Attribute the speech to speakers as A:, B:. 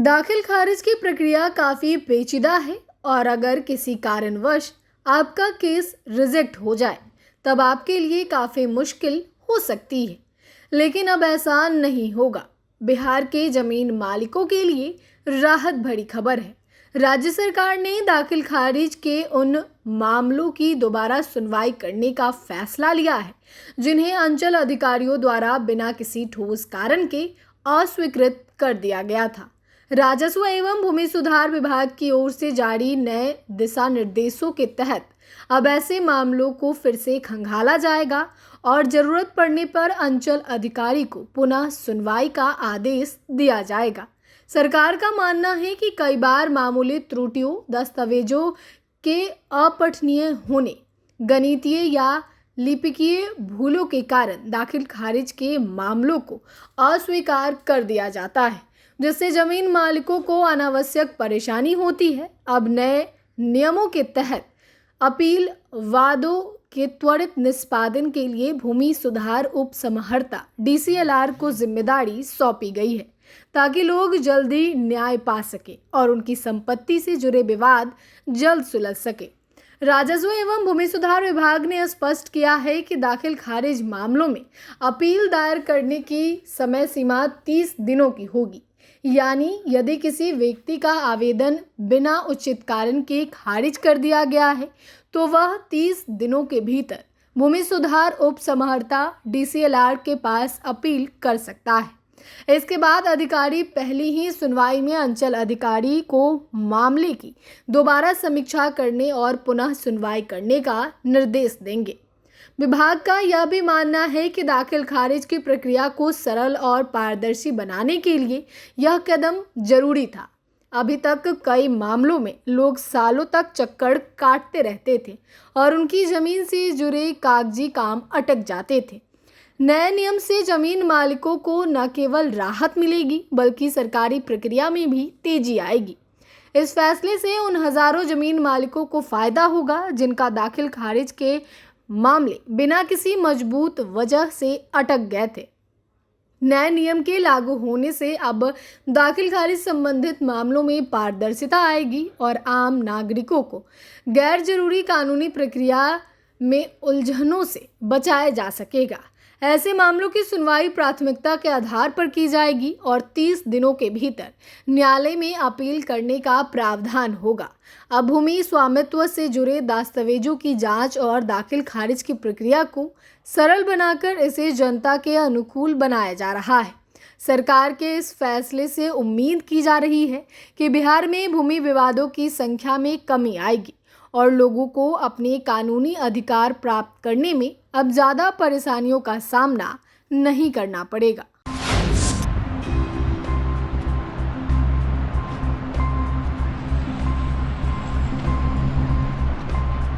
A: दाखिल खारिज की प्रक्रिया काफ़ी पेचीदा है और अगर किसी कारणवश आपका केस रिजेक्ट हो जाए तब आपके लिए काफ़ी मुश्किल हो सकती है। लेकिन अब ऐसा नहीं होगा। बिहार के जमीन मालिकों के लिए राहत भरी खबर है। राज्य सरकार ने दाखिल खारिज के उन मामलों की दोबारा सुनवाई करने का फैसला लिया है जिन्हें अंचल अधिकारियों द्वारा बिना किसी ठोस कारण के अस्वीकृत कर दिया गया था। राजस्व एवं भूमि सुधार विभाग की ओर से जारी नए दिशा निर्देशों के तहत अब ऐसे मामलों को फिर से खंगाला जाएगा और जरूरत पड़ने पर अंचल अधिकारी को पुनः सुनवाई का आदेश दिया जाएगा। सरकार का मानना है कि कई बार मामूली त्रुटियों, दस्तावेजों के अपठनीय होने, गणितीय या लिपिकीय भूलों के कारण दाखिल खारिज के मामलों को अस्वीकार कर दिया जाता है, जिससे जमीन मालिकों को अनावश्यक परेशानी होती है। अब नए नियमों के तहत अपील वादों के त्वरित निष्पादन के लिए भूमि सुधार उप समहर्ता DCLR को जिम्मेदारी सौंपी गई है ताकि लोग जल्दी न्याय पा सके और उनकी संपत्ति से जुड़े विवाद जल्द सुलझ सके। राजस्व एवं भूमि सुधार विभाग ने स्पष्ट किया है कि दाखिल खारिज मामलों में अपील दायर करने की समय सीमा 30 दिनों की होगी। यानी यदि किसी व्यक्ति का आवेदन बिना उचित कारण के खारिज कर दिया गया है तो वह 30 दिनों के भीतर भूमि सुधार उप समहर्ता DCLR के पास अपील कर सकता है। इसके बाद अधिकारी पहली ही सुनवाई में अंचल अधिकारी को मामले की दोबारा समीक्षा करने और पुनः सुनवाई करने का निर्देश देंगे। विभाग का यह भी मानना है कि दाखिल खारिज की प्रक्रिया को सरल और पारदर्शी बनाने के लिए यह कदम जरूरी था। अभी तक कई मामलों में लोग सालों तक चक्कर काटते रहते थे और उनकी जमीन से जुड़े कागजी काम अटक जाते थे। नए नियम से जमीन मालिकों को न केवल राहत मिलेगी बल्कि सरकारी प्रक्रिया में भी तेजी आएगी। इस फैसले से उन हजारों जमीन मालिकों को फायदा होगा जिनका दाखिल खारिज के मामले बिना किसी मजबूत वजह से अटक गए थे। नए नियम के लागू होने से अब दाखिल खारिज संबंधित मामलों में पारदर्शिता आएगी और आम नागरिकों को गैर जरूरी कानूनी प्रक्रिया में उलझनों से बचाया जा सकेगा। ऐसे मामलों की सुनवाई प्राथमिकता के आधार पर की जाएगी और 30 दिनों के भीतर न्यायालय में अपील करने का प्रावधान होगा। अब भूमि स्वामित्व से जुड़े दस्तावेजों की जांच और दाखिल खारिज की प्रक्रिया को सरल बनाकर इसे जनता के अनुकूल बनाया जा रहा है। सरकार के इस फैसले से उम्मीद की जा रही है कि बिहार में भूमि विवादों की संख्या में कमी आएगी और लोगों को अपने कानूनी अधिकार प्राप्त करने में अब ज़्यादा परेशानियों का सामना नहीं करना पड़ेगा।